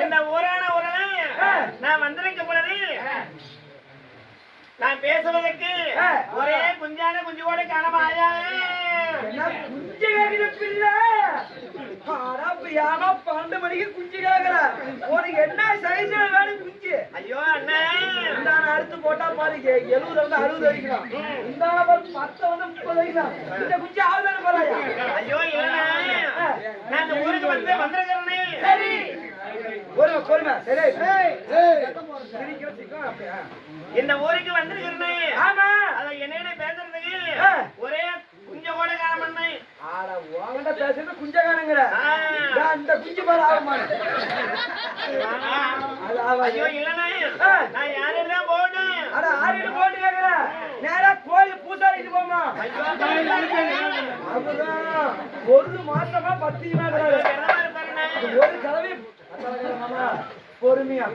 இந்த ஊரான ஊரனை நான் வந்திருக்க பொழுது நான் பேசுவதற்கு ஒரே குஞ்சான குஞ்சுவோட காணமாயா குஞ்சு கேக்குற பிள்ளை 12 மணிக்கு குஞ்சு கேக்குற உனக்கு என்ன சைஸ்ல வேணும் குஞ்சு? ஐயோ அண்ணா இந்த அறுத்து போட்டா பாரு 70 வந்து 60 அடிக்கலாம், இந்த 10 வந்து 30 அடிக்கலாம். இந்த குஞ்சு ஆகுதானே போறாயா? ஐயோ இல்லண்ணா நான் இந்த ஊருக்கு வந்திருக்கிறேனே. சரி பொறுமை சரி இந்த ஊருக்கு வந்திருக்கிறேனே. ஆமா அத என்ன பேசுறதுக்கு ஒரே குஞ்ச கூட காணமண்ணே. ஆட உங்ககிட்ட பேசுறது குஞ்ச காணுங்கிற இந்த குஞ்சு பாரு ஆகுமா? ஐயோ இல்லண்ணா நான் யாருதான் போட்டேன். அட ஆறிட்டு போட்டு கேக்குற நேரா கோயில் பூசாரிட்டு போமா. அதுதான் 1 மாசமா 10 ஒரு கலவை பொறுமையா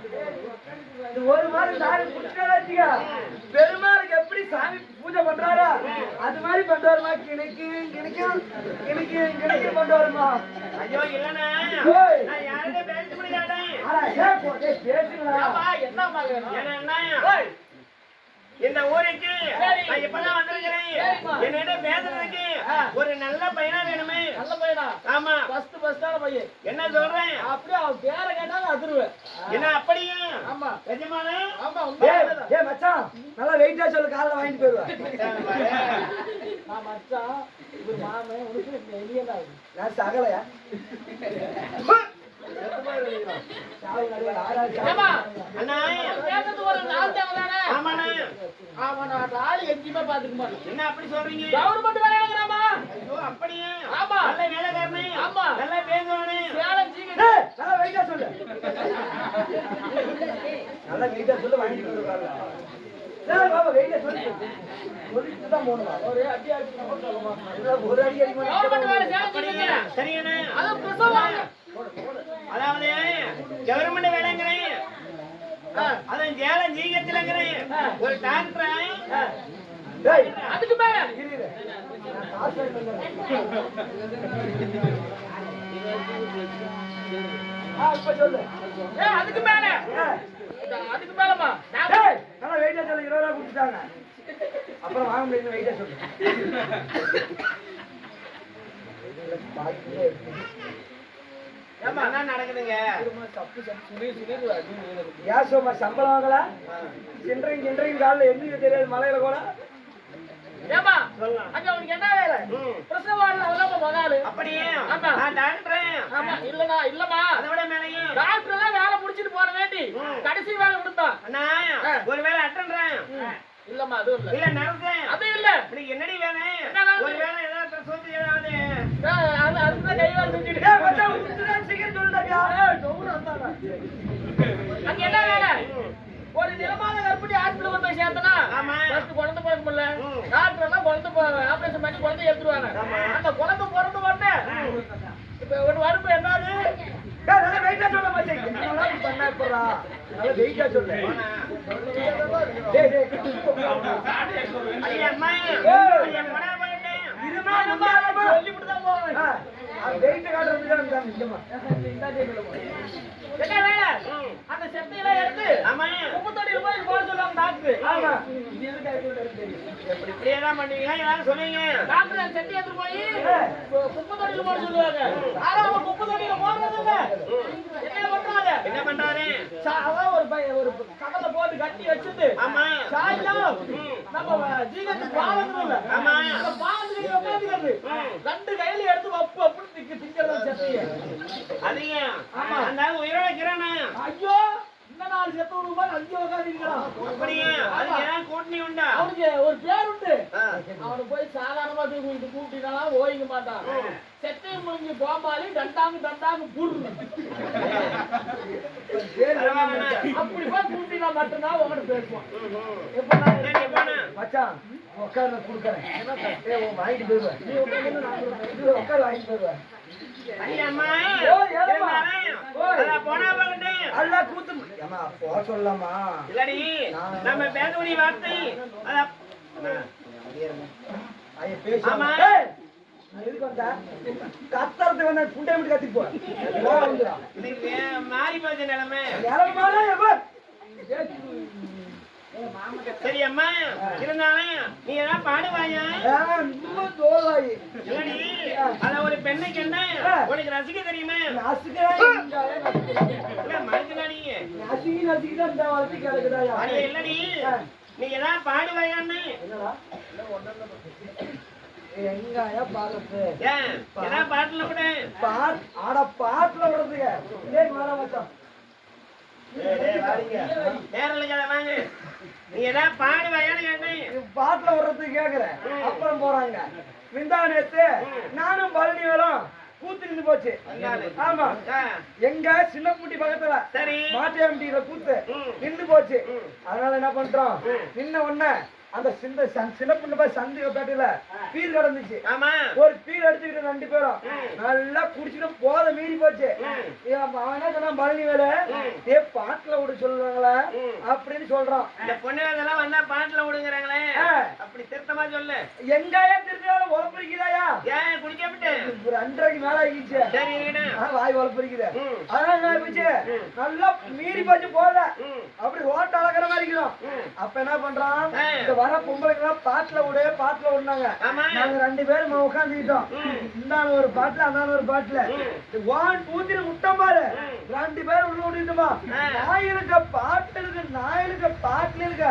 இந்த 1 மாதம் சாமி புடிச்சா பெருமாளுக்கு எப்படி சாமி பூஜை பண்றாரா அது மாதிரி பண்ணுவாருமா. கிணக்கு கொண்டு வருமா. ஐயோ இல்லண்ணா நான் யாருமே பேச முடியாதே. இந்த ஊருக்கு நான் இப்பதான் வந்திருக்கிறேன். என்னிட பேசுறதுக்கு ஒரு நல்ல பையனா வேணுமே. நல்ல பையனா? ஆமா பஸ்டான பையன். என்ன சொல்றேன்? அப்படியே அவன் பேர கேட்டாலும் அதிருவேன். என்ன அப்படியே? ஆமா நிஜமானே? ஆமா ஏ மச்சான் நல்லா வெயிட்டா சொல்லு, காலைல வாங்கிட்டு போயிடுவேன். நான் மச்சான் இவர் மாமன் உனக்கு எலியனா நான் சகலையா என்ன அப்படி சொல்றீங்க? கவர்மெண்ட் வேலைங்கிறாமா? அப்படியே ஆமா நல்ல வேலைக்காரனே. ஆமா நல்லா பேசுவானே. நல்லா வெயிட்டா சொல்லு, நல்லா வெயிட்டா சொல்லு வாங்கிட்டு போயிடுவாங்க. பாபா வெயிட்டா சொல்லு சொல்லிட்டுதான் போகணுமா? ஒரு அடி சரிங்கண்ணே. அதாவது கவர்மெண்ட் வேலைங்கிறேன், அதான் ஜேலம் ஜீகத்திலங்கிறேன் ஒரு டாக்டர். அதுக்கு மேல சொல்லு. அதுக்கு மேல அதுக்கு மேலமா நல்லா வெயிட்டா சொல்லு. 20 ரூபா கொடுத்துட்டாங்க அப்புறம் வாங்க முடியும். வெயிட்டா சொல்லு. நடக்குதுங்க ஏசோமா சம்பளம் வாங்கலாம். சின்றையும் காலில் எந்த தெரியாது மலையில கூட. ஏமா அங்க உனக்கு என்ன வேலை? பிரசவால அவளமா மகாலு. அப்படியே ஆமா நான் டாக்டர். ஆமா இல்லமா அதோட மேலையே டாக்டர் எல்லாம் வேலை முடிச்சிட்டு போற வேண்டி கடைசி வேலை கொடுத்தான். அண்ணா ஒரு வேலை அட்டன்றேன். இல்லமா அது இல்ல நடந்தேன். அது இல்ல நீ என்னடி வேலை? ஒரு வேலை ஏதாவது சொல்லி ஏதாவது அதுதான் கை வேலை செஞ்சுட்டு மச்சான் உத்துதான் சீக்கிரம் சொல்லுடா. அங்க என்ன வேலை? ஒரு நிலமான கர்ப்பிணி ஹாஸ்பிடல் கொண்டு போய் சேர்த்தனா ஃபர்ஸ்ட் குழந்தை பிறக்க முடியல. டாக்டர் எல்லாம் குழந்தை ஆபரேஷன் பண்ணி குழந்தை எடுத்துருவாங்க. அந்த குழந்தை பிறந்த உடனே இப்ப ஒரு வருப்பு என்னது? நல்லா வெயிட்டா சொல்ல மாட்டேன். என்னெல்லாம் பண்ணா போறா நல்லா வெயிட்டா சொல்லு. அம்மா சொல்லிவிட்டு தான் போவேன். வெயிட் காட்டுறதுக்கு நிச்சயமா என்ன வேலை? அந்த செத்தையெல்லாம் எடுத்து குப்பத்தொட்டியில போய் போட சொல்லுவாங்க டாக்டர். ஆமா இது எதுக்கு இப்படியேதான் பண்ணுவீங்களா? யாரும் சொன்னீங்க டாக்டர் அந்த செத்தை எடுத்து போய் குப்பத்தொட்டியில போட சொல்லுவாங்க. ஆனா அவன் குப்பத்தொட்டியில போடுறது இல்ல. என்ன பண்றாரு? ஒரு கடலை போட்டு கட்டி வச்சுட்டு சாயங்காலம் நம்ம ஜீகத்துக்கு பாவம் இல்ல. அந்த பாவத்துக்கு உட்காந்துக்கிறது 2 கையில எடுத்து வப்பு அப்படி திங்கிறது செத்தைய. அதிக அந்த உயிரோட கிரானா. ஐயோ இந்த 4 செத்தவனுக்கு மாதிரி 5 உட்காந்துக்கிறான். அப்படியே அது ஏன் கூட்டணி உண்டா? அவனுக்கு ஒரு பேர் உண்டு. அவனு போய் சாதாரணமா கூட்டினாலும் ஓய்க்க மாட்டான். செத்தையும் முடிஞ்சு கோமாளி டண்டாங்கு புடுறு அப்படி போய் கூட்டினா மட்டும்தான் உங்கள்கிட்ட பேசுவான். மச்சான் உட்கார கொடுக்குறேன் வாங்கிட்டு போயிடுவேன். நீ உட்கார வாங்கிட்டு போயிடுவேன். சொல்லலாமா? இல்லடி நம்ம பேசக்கூடிய வார்த்தை எதுக்கு வந்தா கத்துறதுக்கு வந்தா புண்டை மட்டும் கத்திட்டு போ இன்னைக்கு மாறி போச்சு நிலைமை. சரி அம்மா, இருந்தாலும் நீ ஏதாவது பாடுவாயா? இல்லடி, அத ஒரு பெண்ணுக்கு என்ன உனக்கு ரசிக்க தெரியுமா? இல்ல மறுக்கலாடி இல்லடி, நீ ஏதாவது பாடுவாயான்னு? எங்கயா பாடுறது? ஏதாவது பாட்டுல கூட பாட்டுல விடுறதுங்க நேரலுக்கு வாங்க. நீ ஏதாவது பாடுவாயான்னு கேட்டேன். பாட்டுல விடுறதுக்கு கேக்குறேன். அப்புறம் போறாங்க விந்தானத்து நானும் பழனி வரும் கூத்து நின்று போச்சு. ஆமா, எங்க சின்ன முட்டி பக்கத்துல சரி மாட்டியாம்பியில கூத்து நின்று போச்சு. அதனால என்ன பண்றோம், நின்ன உடனே அந்த சின்ன பொண்ணு போய் சந்தி பேட்டையில பீர் கிடந்துச்சு. ஒரு பீர் அடிச்சுக்கிட்டு 2 பேரும் நல்லா குடிச்சுட்டு போத மீறி போச்சு. அவன் என்ன சொன்னா, பழனி வேலை ஏ பாட்டுல விட சொல்லுவாங்களா அப்படின்னு சொல்றான். இந்த பொண்ணு வேலைலாம் வந்தா பாட்டுல விடுங்கிறாங்களே, அப்படி திருத்தமா சொல்லு. எங்கயா திருத்தாலும் உழப்பிருக்கிறாயா? ஏன் குடிக்கப்பட்டு 2:30 மேல ஆகிடுச்சு. சரி வாய் உழப்பிருக்குது. அதனால என்ன ஆயிடுச்சு, நல்லா மீறி போச்சு போத அப்படி ரோட்ட அழகிற மாதிரி இருக்கிறோம். அப்ப என்ன பண்றான், வர பொம்பளைக்கெல்லாம் பாட்டுல விடுனாங்க. நாங்க 2 பேரும் உட்காந்துக்கிட்டோம். இந்தான ஒரு பாட்டுல அந்தான ஒரு பாட்டுல ஊத்திர முட்டம் பாரு 2 பேரும் உள்ள விட்டுமா. நாயிலுக்க பாட்டு இருக்கு, நாயிலுக்க பாட்டுல இருக்க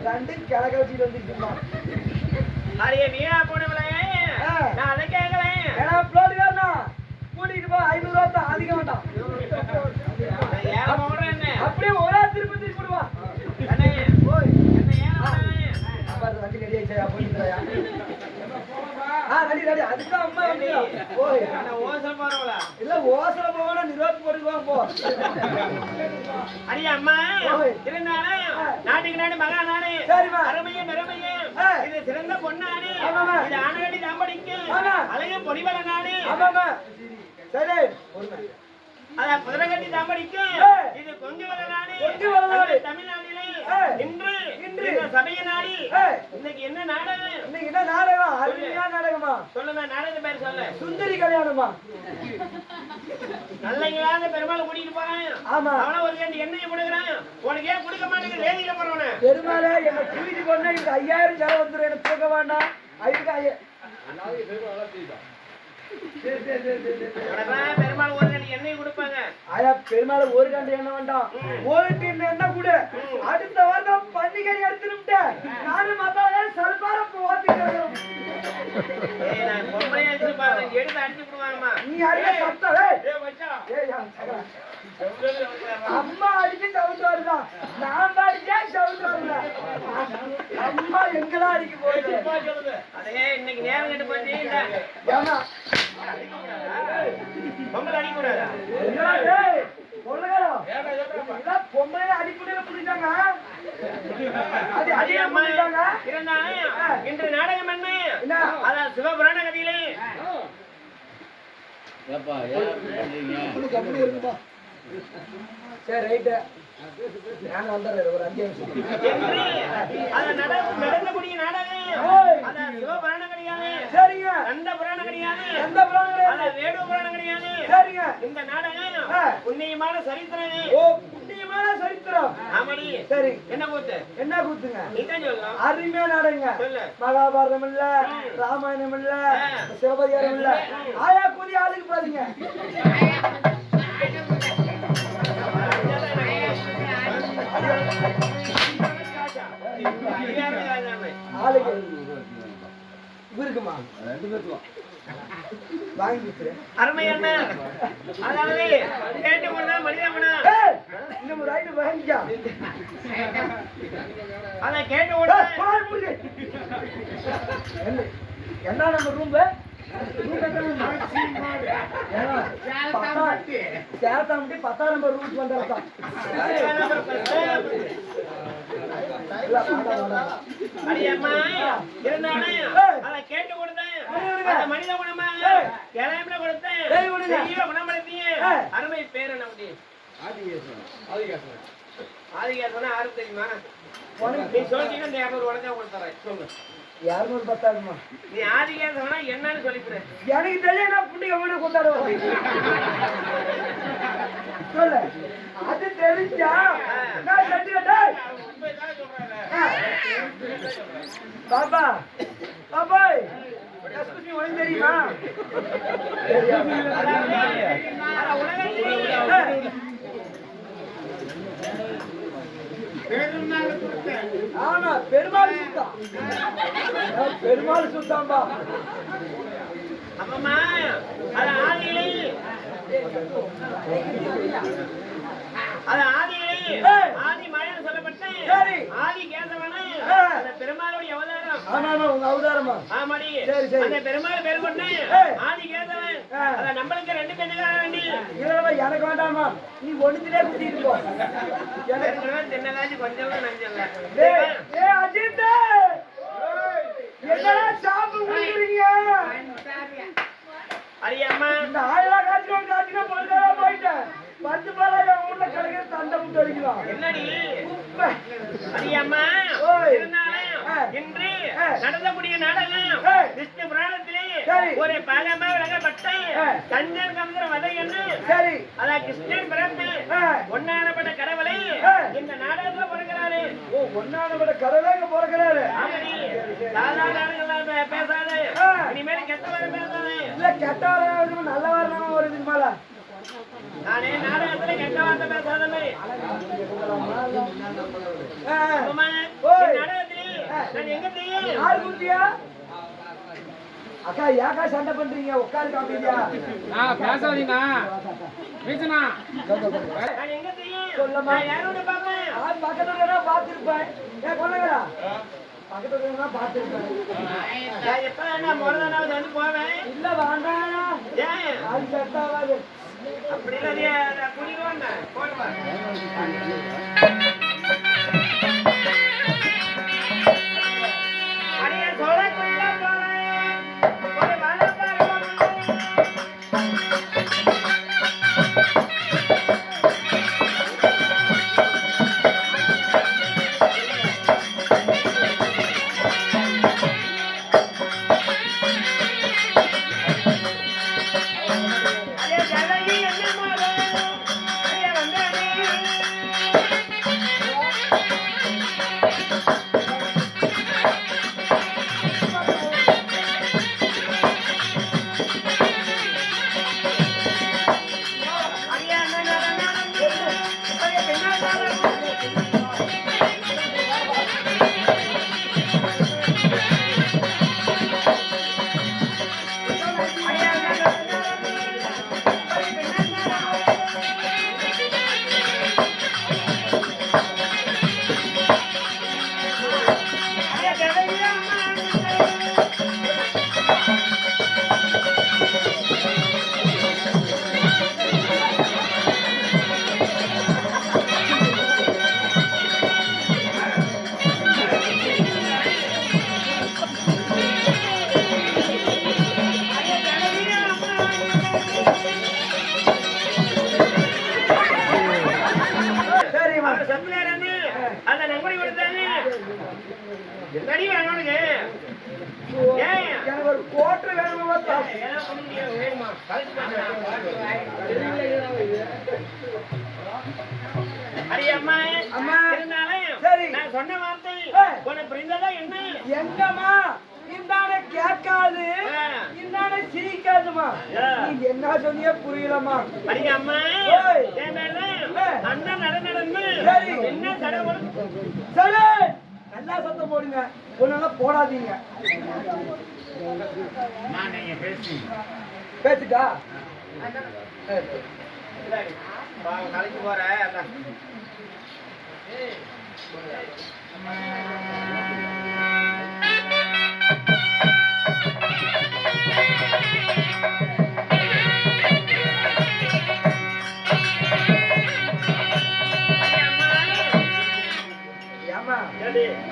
2 கிழக்க வச்சுட்டு வந்துருக்குமா. அரிய வீணா போனவளே, நான் அதை கேட்கலேன். ஏன்னா பிளோடுக்காரனா கூட்டிட்டு போ, 500 ரூபா தான், அதிகம் வேண்டாம். அப்படியே ஒரே திருப்பி போடுவா. அதுதான் அம்மா இல்ல ஓசல போனா நிரோத் போட்டுக்குவாங்க போ. அடியா அம்மா இருந்தாலும் நாட்டுக்கு நாடு மகா நாடு அருமையும் பெருமையும் இது சிறந்த பொன்னாடு. இது ஆனடி தம்படிக்கு அழகு பொடிவள நாடு. சரி, அத புதரகட்டி தம்படிக்கு இது கொங்கு வள நாடு. தமிழ்நாட்டிலே இன்று சபைய நாடி. இன்னைக்கு என்ன நாடகம்? இன்னைக்கு என்ன நாடகம்? அருமையான நாடகமா? சொல்லுங்க, நாடகத்தை பேர் சொல்லு. சுந்தரி கல்யாணமா? நல்லங்களான பெருமாள் கூட்டிட்டு போறேன். ஆமா, அவன ஒரு கேண்டு எண்ணெய் கொடுக்குறான். உனக்கு ஏன் கொடுக்க மாட்டேங்குது? வேதியில போறவன பெருமாளே என்ன கூட்டிட்டு போனா எனக்கு 5000 செலவு வந்துடும். எனக்கு தூக்க வேண்டாம். அதுக்கு பெருமாள் ஒரு கண்டி எண்ணெய் கொடுப்பாங்க. ஆயா பெருமாள் ஒரு கண்டி எண்ணெய் வேண்டாம், ஒரு கிண்ண எண்ணெய் கூட. அடுத்த வாரம் பன்னிக்கறி எடுத்துட்டு நானும் மத்தால சல்பார போத்திக்கிறோம். பொம்பளையா எடுத்து பாருங்க, எடுத்து அடிச்சு விடுவாங்கம்மா. நீ அடிக்க சத்தம் அம்மா அடிச்சு சவுண்ட் வருதா? நான் அடிச்சா சவுண்ட் வருதா? அம்மா எங்கடா அடிக்க போகுது? அதே இன்னைக்கு நேரம் கட்டு போச்சு. ஏமா பொம்பளை அடிக்க கூடாதா? பொம்பளை அடிப்படையில புரிஞ்சாங்க. இன்று நாடகம் என்ன? அதான் சிவபுராண கதையிலே சரி ரைட்டு, நான் வந்துடுறேன் ஒரு 5 நிமிஷம். நடக்கக்கூடிய நாடகம் அதான் சிவபுராண கிடையாது. சரிங்க. எந்த புராணம் கிடையாது, எந்த புராணம் கிடையாது, வேடு புராணம் கிடையாது. சரிங்க. இந்த நாடகம் புண்ணியமான சரித்திரம். ஓ, புண்ணியமான சரித்திரம். ஆமாடி. சரி, என்ன கூத்து? என்ன கூத்துங்க? நீதான் சொல்லலாம். அருமையா நாடகங்க. சொல்லு. மகாபாரதம் இல்ல, ராமாயணம் இல்ல, சிவபதிகாரம் இல்ல, ஆயா கூதி ஆளுக்கு பாருங்க. ஆளுக்கு இவருக்குமா? 2 பேருக்கும் வாங்கி அருமையான அதாவது கேட்டு போனா மனிதமனா இந்த ஒரு ஐட்டு வாங்கிக்கா. அத கேட்டு ஓட என்ன நம்ம ரூம் சேத்தாமட்டி 10ஆம் நம்பர் ரூட் வந்தாதான் அடியம்மா இருந்தாலும் அத கேட்டு கொடுத்தேன். மனித குணமா கிளம்பின கொடுத்தேன். குணப்படுத்திய அருமை பேர் என்ன? ஆதிகேசனா யாருக்கு தெரியுமா? நீ சொல்லிட்டீங்கன்னா இந்த 200 உடனே கொடுத்துறேன். சொல்லு. 210,000மா? நீ ஆதிகேசவனா என்னன்னு சொல்லிவிடு. எனக்கு தெரியும் நான் புண்ணிய வீடு கொண்டாடுவேன். சொல்லு. அது தெரிஞ்சா நான் கட்டிக்கிட்டேன். பாபா பாபாய் எஸ்குசி உனக்கு தெரியுமா? ஆமா பெருமாள் சுத்தம். பெருமாள் சுத்தம்பா. அம்மா அது ஆதியிலே ஆதி மாயன் சொல்லப்பட்ட ஆதி கேசவன அந்த பெருமாளுடைய அவதாரம். ஆமா உங்க அவதாரமா? ஆமாடி. சரி சரி. அந்த பெருமாள் பேர் கொண்ட ஆதி கேசவன். அத நம்மளுக்கு 2 பேருக்காக வேண்டி. இல்ல எனக்கு வேண்டாமா, நீ ஒண்ணுதிலே குத்திட்டு போ. எனக்கு தின்னதாச்சு கொஞ்சம் நஞ்சல்ல. ஏய் அஜித் என்னடா சாப்பிட்டு குடிக்கிறீங்க? அரியம்மா இந்த ஆயிரம் காட்சினா பொழுதா போயிட்டேன். 10 பாலாய ஊர்ல கடைக்கு தண்டை முட்டு அடிக்கலாம். என்னடி அரியம்மா இருந்தாலும் இன்று நடந்தக்கூடிய நாடகம் விஷ்ணு புராணத்திலே ஒரு பாகமா விளங்கப்பட்ட கஞ்சன் கந்தர வதை என்று சரி அதான் கிருஷ்ணன் பிறப்பு ஒன்னானப்பட்ட கடவுளை இந்த நாடகத்துல பிறக்கிறாரு. ஓ ஒன்னானப்பட்ட கடவுளை இங்க பிறக்கிறாரு. ஆமாடி. சாதாரண பேசாது, இனிமேல் கெட்ட வர பேசாது. இல்ல கெட்ட வர நல்ல வரணும் ஒரு இதுக்கு மேல நானே நாடகத்துல கெட்ட வார்த்தை பேசாதமே. நாடகத்திலே நான் எங்க தெரியும் யாரு குட்டியா? அக்கா யாக்கா சண்டை பண்றீங்க? உட்காரு காமியா பேசாதீங்க. நான் எங்க தெரியும் சொல்லமா? யாரோட பாப்பேன் பக்கத்துல பாத்துருப்பேன். ஏன் கொள்ளங்கடா பக்கத்துல பாத்துருப்பேன். நான் எப்ப நான் முறதானாவது வந்து போவேன். இல்ல வேண்டாம் ஏன் அது செட் ஆகாது. அப்படி இல்ல குடிடுவாங்க போடுவாங்க. அடைய சொல்லக்குள்ள போறேன் ஒரு வளப்பாரு என்னடி வேணும் உனக்கு? எனக்கு ஒரு கோட்டை வேணுமா? அம்மா அம்மா இருந்தாலும் சரி நான் சொன்ன வார்த்தை உனக்கு புரிந்ததா என்ன? எங்கம்மா இந்தானே கேட்காது இந்தானே சிரிக்காதுமா. நீ என்ன சொன்னியே புரியலமா? அடிங்க அம்மா அண்ணன் நடந்து என்ன கடவுள் சரி நல்லா சத்தம் போடுங்க. ஒன்னெல்லாம் போடாதீங்க. பேசுட்டா நாளைக்கு போறேன்.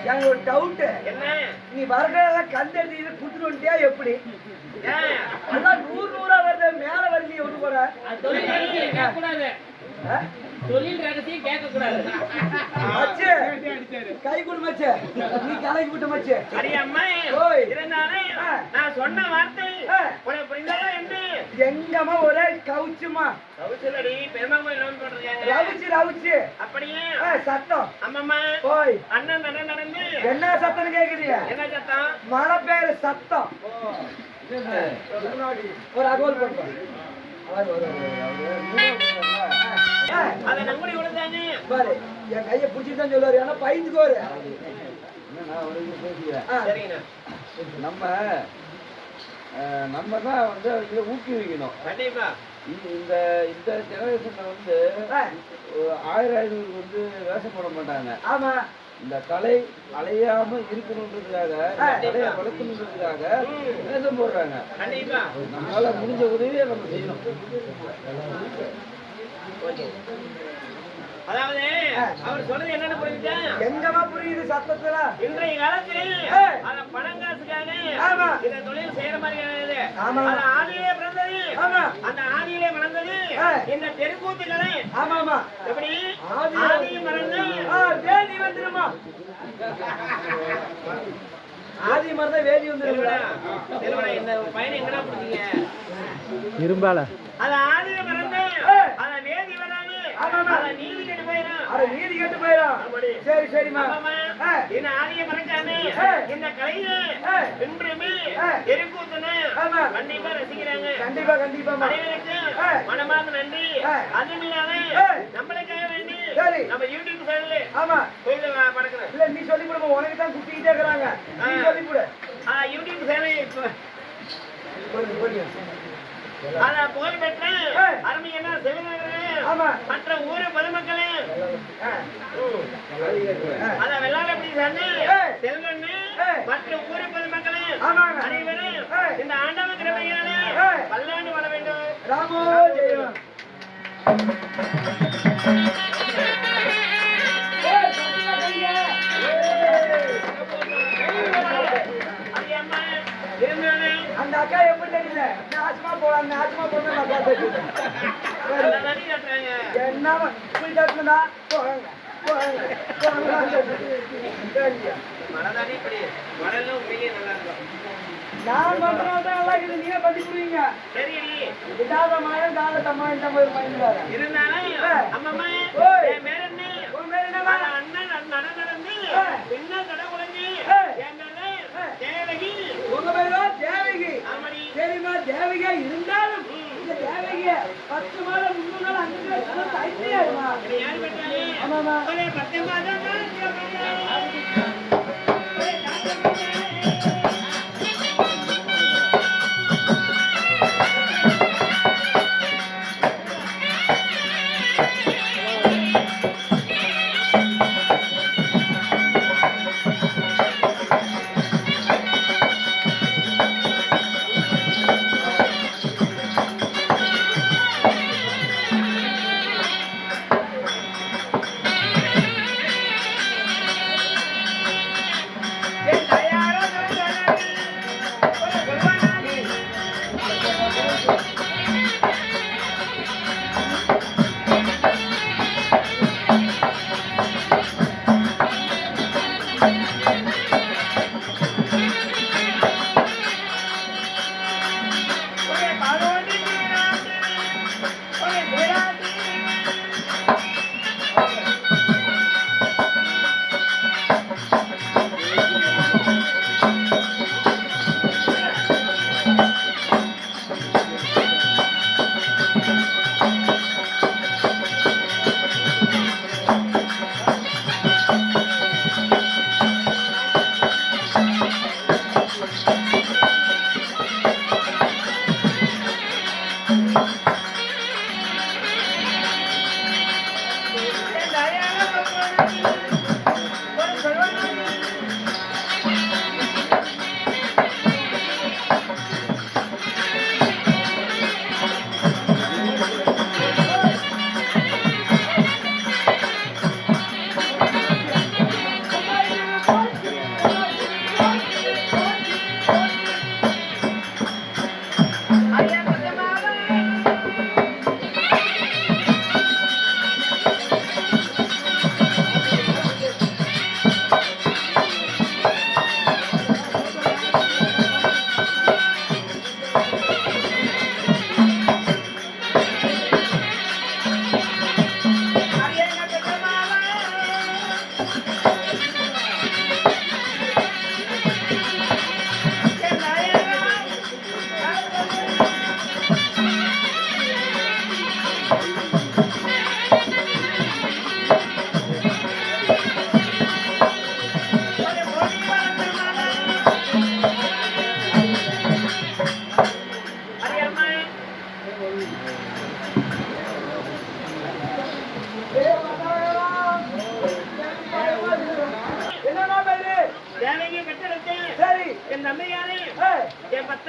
எனக்கு ஒரு டவுட். என்ன? நீ வரத கண்டு எடுத்து குடுத்துட்டு வந்துட்டியா எப்படி? அதான் 100 100 வருது மேல வரலையே ஒண்ணு போற. தொழில் ரகத்தையும் கேட்க கூடாது. மச்சி கை கொடு மச்சி, நீ கலைக்கு விட்ட மச்சி. அடி அம்மா ஓய். இருந்தானே நான் சொன்ன வார்த்தை உனக்கு புரிந்ததா என்ன? எங்கம்மா ஒரே கவுச்சுமா. கவுச்சலடி பெருமா கோயில் லோன் போட்டிருக்காங்க. ரவுச்சு ரவுச்சு அப்படியே சத்தம். அம்மம்மா ஓய் அண்ணன் நடந்து என்ன சத்தம் கேக்குது? என்ன சத்தம்? மழை பெய்யுற சத்தம். ஒரு அகோல் பண்ணுவோம். அதை நம்பி விழுந்தாங்க பாரு என் கையை பிடிச்சிதான் சொல்லுவாரு, ஆனா பயந்துக்கோரு. சரிங்கண்ணா. நம்ம தான் வந்து அவங்களை ஊக்குவிக்கணும். கண்டிப்பா இந்த இந்த ஜெனரேஷன்ல வந்து 1500 வந்து வேஷம் போட மாட்டாங்க. ஆமா இந்த கலை அலையாம இருக்கணுன்றதுக்காக, கலையை வளர்க்கணுன்றதுக்காக வேஷம் போடுறாங்க. கண்டிப்பா நம்மளால முடிஞ்ச உதவியை நம்ம செய்யணும். அதாவது அவர் சொல்றது என்னன்னு புரியுதா? எங்கம்மா புரியுது சத்தத்துல? இன்றைய காலத்தில் அந்த பணம் காசுக்காக ஆமா இந்த தொழில் செய்யற மாதிரி இருக்குது. ஆமா அது ஆதியிலே பிறந்தது. ஆமா அந்த ஆதியிலே வளர்ந்தது இந்த தெருக்கூத்துக்களை. ஆமா ஆமா எப்படி ஆதியும் மறந்து வேதி வந்துருமா? ஆதி மறந்தா வேதி வந்துருமா? இந்த பையனை எங்கடா பிடிச்சீங்க? இரும்பால அது ஆதியில மறந்து அத வேதி வராது. அத நீதி கெட்டு போயிடும். அட நீதி கெட்டு போயிடும். சரி சரிம்மா. இந்த ஆதியை மறக்காம இந்த கலையில இன்றுமே தெருக்கூத்துன்னு கண்டிப்பா ரசிக்கிறாங்க. கண்டிப்பா கண்டிப்பா அனைவருக்கு மனமார்ந்த நன்றி. அதுமில்லாம நம்மளுக்காக வேண்டி நம்ம யூடியூப் சேனல் ஆமா கோயில படக்கிறேன். இல்ல நீ சொல்லி கொடுங்க, உனக்கு தான் குத்திக்கிட்டே இருக்கிறாங்க. நீ சொல்லி கொடு. யூடியூப் சேனல் அத புகழ் பெற்ற அருமையான சிவனர்களே மற்ற ஊர பொதுமக்களே அத வெள்ளாள எப்படி சொன்னே செல்வண்ணே மற்ற ஊர பொதுமக்களே அனைவரும் இந்த ஆண்டவ கிருபையாலே பல்லாண்டு வாழ வேண்டும். ராமோ ஜெயம். அந்த அக்கா எப்படி தெரியல, நாச்சமா போலாம் நாச்சமா போனா அக்கா தெரியல. என்ன இப்படி தட்டுனா போங்க போங்க மனதானே இப்படி மனெல்லாம் உண்மையிலே நல்லா இருக்கும். நான் பண்றதுனால தான் நல்லா இருக்குது. நீங்க பண்ணி புரியுங்க. சரி இதாத மாயம் தாத தம்மாயம் தான் போய் பயந்துறாரு. இருந்தாலும் அம்மம்மா என் மேல என்ன உன் பேர் என்னவா? அண்ணன் நடந்து பின்ன கடவுளங்க என் மேல தேவகி. உங்க பேரோ தேவகி. ஆமாடி. சரிம்மா தேவகியா இருந்தாலும் இந்த தேவகிய 10 மாதம் 3 நாள் 5 நாள் தைத்தியாருமா? யாரு பெற்றாலே? ஆமாமா. ஒரே 10 மாதம் தான்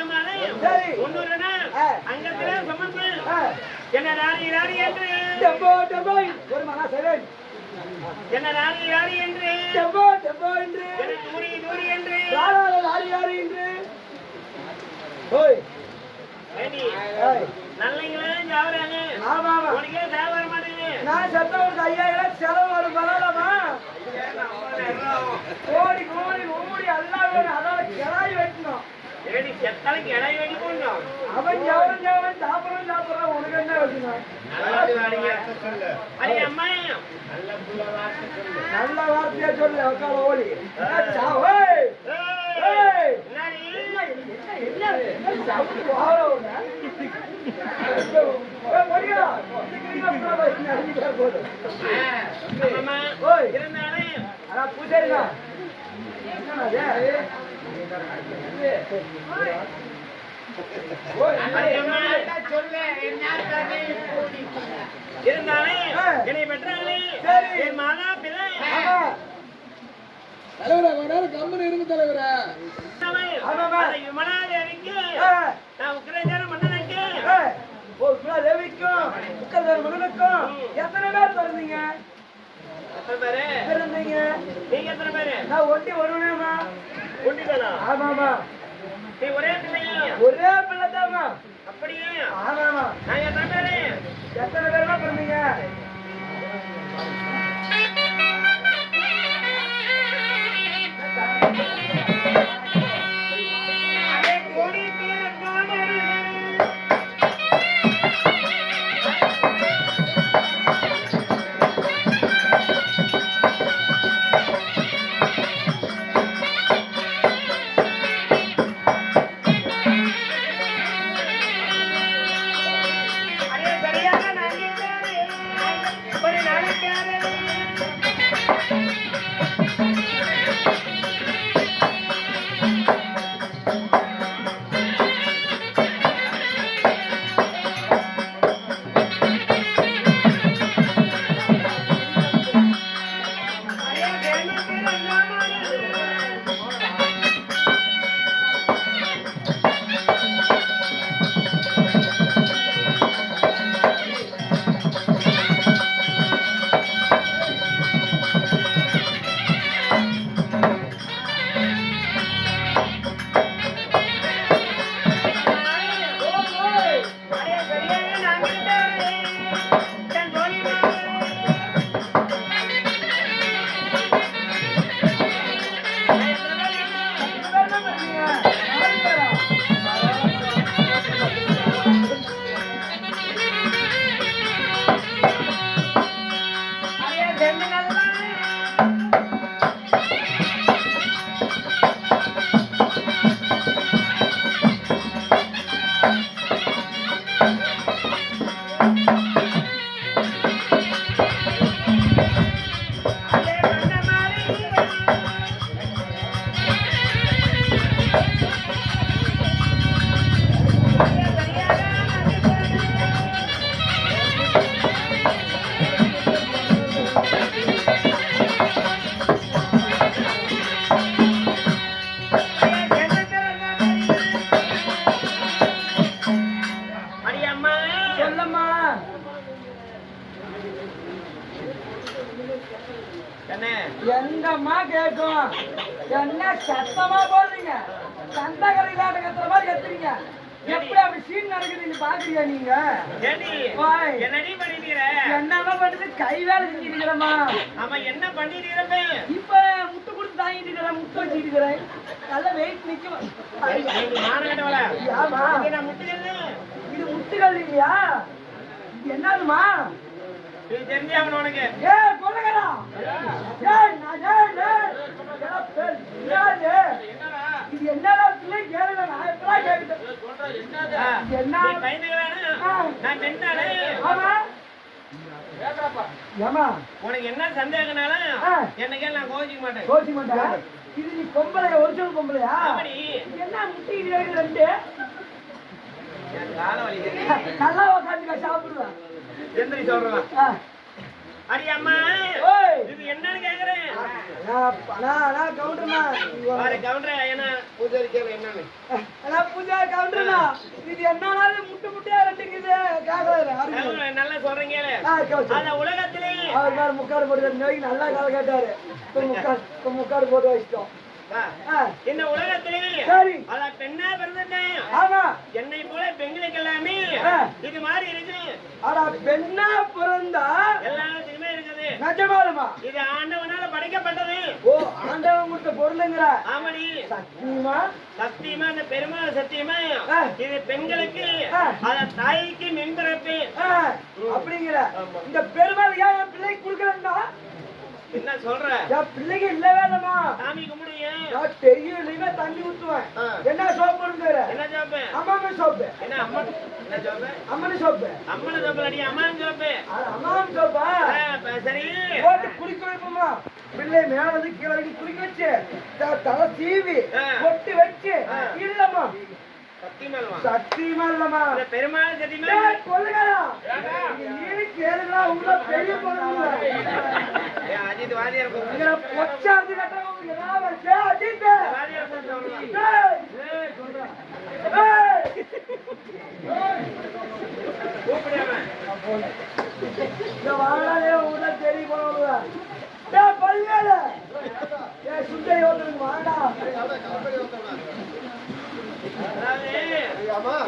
மொத்தமாக சரி. 300 நாள் அங்கத்திலே சுமந்து என்ன ராணி ராணி என்று டெம்போ டெம்போ ஒரு மகா சரி என்ன ராணி ராணி என்று டெம்போ டெம்போ என்று என்ன தூரி தூரி என்று யாரி யாரி என்று ஓய் ஏடி ஏய் நல்லீங்களே ஜாவறாங்க ஆமா ஆமா உனக்கே தேவை வர மாட்டேங்குது நான் செத்தவனுக்கு 5000 செலவு வரும் பரவாயில்லமா ஓடி ஓடி ஓடி எல்லாம் வேணும் அதாவது கிளாய் வெட்டணும் ஏடி செத்தாலுக்கு இடம் வெடி போடணும் அவன் ஜவன் சாப்பிடுறான் உனக்கு என்ன வெட்டணும் அடி அம்மா நல்ல வார்த்தையா சொல்லு அக்கா ஓடி ஏய் ஏய் என்னடி என்ன சாப்பிட்டு போறவங்க ஓடியா அம்மா ஓய் இருந்தாலே அட பூஜாரிடா என்னடா ஓய் அடி அம்மா இருந்தாலே என்னை பெற்றாலே சரி. என் மாதா பிள்ளை ஆமா தலைவரே ஒரு நேரம் கம்மன் இருங்க தலைவரே. ஆமாமா. விமலாதேவிக்கு ஏய் நான் உக்கிரேஜான மன்னனுக்கு ஏய் ஓ குலா தேவிக்கும் உக்கதர் மகனுக்கும் எத்தனை பேர் பிறந்தீங்க எத்தனை பேரு பிறந்தீங்க நீங்க எத்தனை பேரு நான் ஒட்டி வருவேமா ஒண்டிதானா ஆமாமா நீ ஒரே பிள்ளையா ஒரே பிள்ளை தாமா அப்படியே ஆமாமா நான் எத்தனை பேரு எத்தனை பேருமா பிறந்தீங்க அதே கோடி பேர் காணரு அதே சரியாக நான் ஒரு நாளைக்காரே சொல்லம்மா எங்கம்மா கேட்கும் என்ன சத்தமா போடுறீங்க சந்தகரை இல்லாத கத்துற மாதிரி கத்துறீங்க எப்படி அப்படி சீன் நடக்குது பாக்குறீங்க நீங்க ஓய். என்னடி பண்ணிட்டீர என்னமா பண்ணுது கை வேலை செஞ்சிருக்கிறேம்மா ஆமா என்ன பண்ணிட்டீரப்ப இப்ப முட்டு கொடுத்து தாங்கிட்டு இருக்கிறேன் முட்டு வச்சுட்டு இருக்கிறேன் நல்லா வெயிட் நிக்க மானகட்டவள ஆமா நான் முட்டுகிறது இது முட்டுகள் இல்லையா இது என்னதுமா இது தெரிஞ்சாகணும் உனக்கு ஏய் பொண்ணுங்களா ஏய் நான் ஏய் இது என்னடா பிள்ளை கேளுங்க நான் எப்படா கேக்குறேன் இது என்ன நீ பயந்துக்கலானா நான் மென்டானே ஆமா ஏமா உனக்கு என்ன சந்தேகனாலும் ஆ. என்னக்கே நான் கோச்சிக்க மாட்டேன் கோச்சி மாட்டா இது நீ பொம்பளை ஒரிஜினல் பொம்பளையா அப்படி இது என்ன முட்டிக்கிட்டு ரெண்டு என் கால வலி நல்லா உட்காந்துக்க சாப்பிடுவேன் எந்திரி சொல்றேன் ஆ. அடி அம்மா ஓய் இது என்னன்னு கேக்குறேன் நான் கவுண்டர்னா பாரு கவுண்டர் என்ன பூஜாரி கேளு என்னன்னு நான் பூஜா கவுண்டர்னா இது என்னாலும் முட்டையா ரெண்டுக்குது கேக்குறாரு நல்லா சொல்றீங்க அந்த உலகத்திலே அவர் மாதிரி முக்காடு போட்டு நோய்க்கு நல்லா கால கேட்டாரு இப்ப முக்காடு போட்டு வச்சிட்டோம் இந்த உலகத்திலே சரி அத பெண்ணா பிறந்துட்டேன் ஆமா என்னை போல பெண்களுக்கு எல்லாமே இது மாதிரி இருக்கு ஆனா பெண்ணா பிறந்தா எல்லாத்துக்குமே இருக்குது நிஜமாலுமா இது ஆண்டவனால படைக்கப்பட்டது ஓ ஆண்டவன் கொடுத்த பொருளுங்கிற ஆமடி சத்தியமா சத்தியமா இந்த பெருமாள் சத்தியமா இது பெண்களுக்கு அத தாய்க்கு மின்பிறப்பு அப்படிங்கிற இந்த பெருமாள் ஏன் என் பிள்ளைக்கு கொடுக்கறா என்ன சொல்ற என் பிள்ளைக்கு இல்லவேலமா சாமி கும்பிடுங்க நான் தெரியலையுமே தண்ணி ஊத்துவேன் என்ன சோப்பு இருக்கு என்ன சோப்பு அம்மாமே சோப்பு என்ன அம்மா என்ன சோப்பு அம்மனி சோப்பு அம்மன சோப்பு அடி அம்மான் சோப்பு அம்மாம் சோப்பா சரி போட்டு குளிக்க வைப்போமா பிள்ளை மேல வந்து கீழே வரைக்கும் குளிக்க வச்சு தலை சீவி கொட்டி வச்சு இல்லம்மா சத்தியமா இல்லம்மா பெருமாள் சத்தியமா கொள்ளுங்களா கேளுங்களா உள்ள பெரிய பொண்ணு அஜித் வாதியார் பொச்சாந்து கட்டவங்க ஏதாவது அஜித் வாதியார் இந்த வாழாலே உள்ள தெரிய போனவங்க பல்வேல சுண்டை யோசனுக்கு வாடா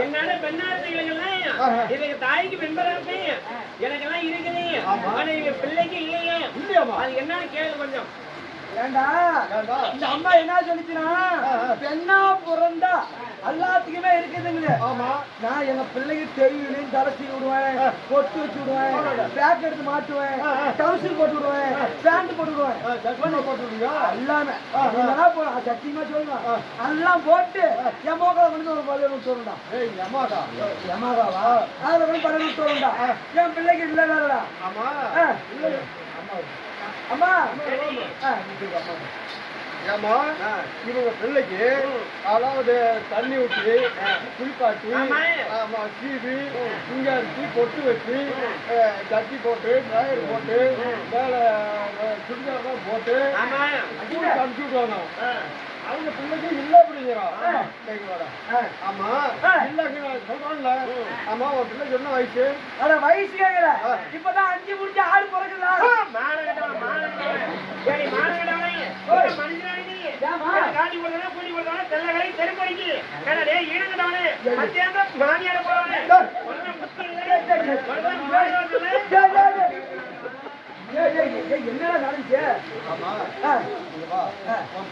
என்னால பெண்ணார்த்திகளுக்கெல்லாம் இதுக்கு தாய்க்கு பெண்பராப்பு எனக்கெல்லாம் இருக்குது ஆனா இவங்க பிள்ளைக்கு இல்லையே அது என்னன்னு கேளு கொஞ்சம் ஏண்டா இந்த அம்மா என்ன சொல்லிச்சுன்னா பெண்ணா பிறந்தா எல்லாத்துக்குமே இருக்குதுங்க நான் எங்க பிள்ளைக்கு தெரியலையும் தலசி விடுவேன் பொட்டு வச்சு விடுவேன் பேக் எடுத்து மாட்டுவேன் டவுசர் போட்டு விடுவேன் பேண்ட் போட்டு விடுவேன் எல்லாமே சத்தியமா சொல்லுவேன் எல்லாம் போட்டு என் மோக்கலை வந்து ஒரு 15 சொல்லுடா எமாகாவா அதுல வந்து 15 சொல்லுடா என் பிள்ளைக்கு இல்லடா அம்மா ஏமா இவங்க பிள்ளைக்கு அதாவது தண்ணி ஊற்றி குளிப்பாட்டி சீவி சிங்காரிச்சு பொட்டு வச்சு ஜட்டி போட்டு ட்ராயர் போட்டு மேலே சுடிதார் போட்டு அனுப்பிச்சு விடுவாங்க அவங்க பிள்ளைக்கு இல்ல அப்படிங்கிறோம் ஆமா இல்லங்க சொல்றோம்ல ஆமா ஒரு பிள்ளைக்கு என்ன வயசு அட வயசு கேக்குற இப்பதான் 5 முடிஞ்சு 6 பிறகுதா காட்டி போடுறா கூலி போடுறா தெல்லகரை தெருப்படிக்கு கடலே ஈனங்கடவனே மத்தியான மானியாட போறவனே என்னடா நடந்துச்சு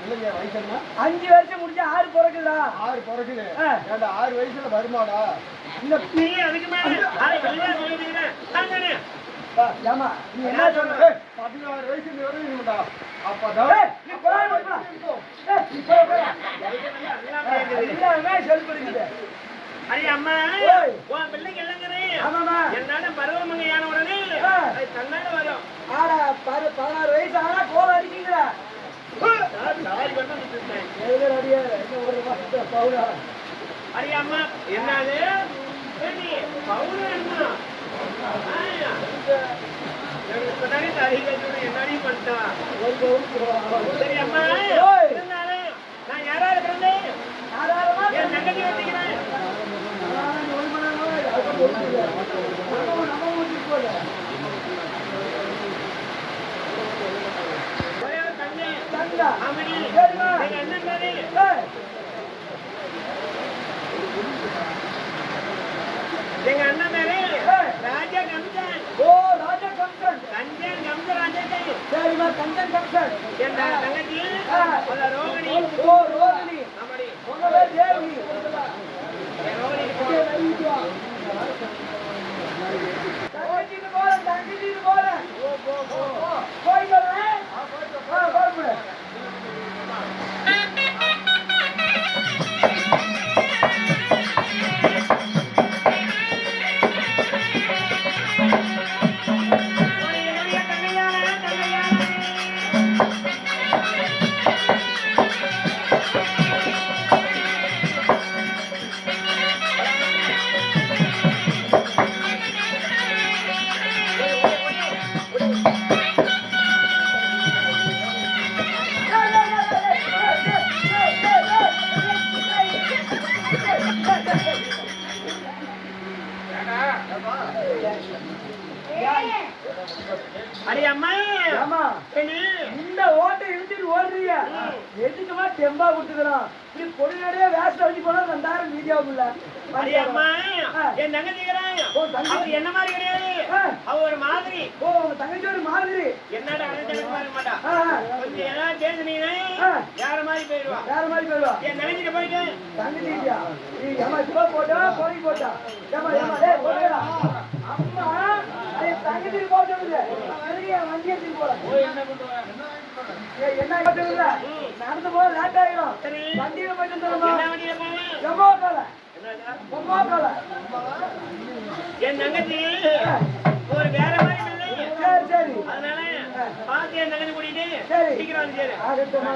பிள்ளைங்க வயசு என்ன 5 வருஷம் முடிஞ்சு 6 பிறகுதா 6 பிறகுது 6 வயசுல வருமாடா இந்த நீ அதுக்கு மேல அதை வெளியா சொல்லிட்டீங்க தாங்கனே ஏமா நீ என்ன சொல்ற 16 வயசுல வருவீங்கடா அப்பதான் நீ போய் வா நீ போய் எல்லாமே சொல்லிடுங்க அடி அம்மா உன் பிள்ளைக்கு இல்லங்கறே ஆமாமா என்னடா பருவமங்கையான உடனே அது தன்னால வரும் ஆடா 16 வயசு ஆனா கோல அடிக்கீங்கடா தாய் பண்ண விட்டுட்டேன் ஏதோ அடியே என்ன ஒரு மாசம் பவுடா அடி அம்மா என்னது ஏடி பவுடர் அம்மா ஆயா எனக்கு தனி தாய் கட்டுறது என்னடி பண்ணா சரி அம்மா இருந்தானே நான் யாரால பிறந்தேன் ஆதாரமா என் தங்கச்சி வச்சிக்கிறேன் எங்க அண்ணன் பேரு ராஜா கம்சன். ஓ ராஜா கம்சன் கஞ்சன் கம்ச ராஜா. சரிமா கஞ்சன் கம்சன் என் தங்கச்சி ரோகிணி. ஓ ரோகிணி ஆமாடி உங்க பேர் தேவி. தங்கச்சிட்டு போறேன் போய் சொல்றேன் போய் அடி அம்மா ஆமா ஏண்டி? இந்த ஓட்டை இழுத்துட்டு ஓடுறீங்க எதுக்குமா தெம்பா கொடுத்துக்கிறோம் இப்படி பொடிநடையே வேஸ்ட் அடிச்சு போனா 2000 மீதியாகும்ல அடி அம்மா என் தங்கச்சிக்கிறேன் ஓ, தங்கச்சி. அவ என்ன மாதிரி கிடையாது அவ ஒரு மாதிரி ஓ உங்க தங்கச்சி ஒரு மாதிரி என்னடா தங்கச்சி மாதிரி மாட்டா ஆ, ஆ. கொஞ்சம் ஏதாவது பேசுனீங்கன்னா வேற மாதிரி போயிடுவா வேற மாதிரி போயிடுவா என் தங்கச்சிட்ட போயிட்டு தங்கச்சியா நீ ஏமா இப்ப போட்டா போய் போட்டா ஏமா ஏமா டேய் போடா அம்மா ஏய் தங்கச்சி போடுறது சரியா வண்டி எடுத்து போற ஏய் என்ன போடுறது நடந்து போற லேட் ஆயிடும் சரி. வண்டியில போயிட்டு வந்துறோமா என்ன வண்டியில போவேன் எம்மா போல என்னடா? எம்மா போல என் தங்கச்சி ஒரு வேற மாதிரி பிள்ளை சரி சரி அதனால பார்த்து என் தங்கச்சி கூட்டிட்டு சரி. சீக்கிரம் வந்து சேரு ஆகட்டுமா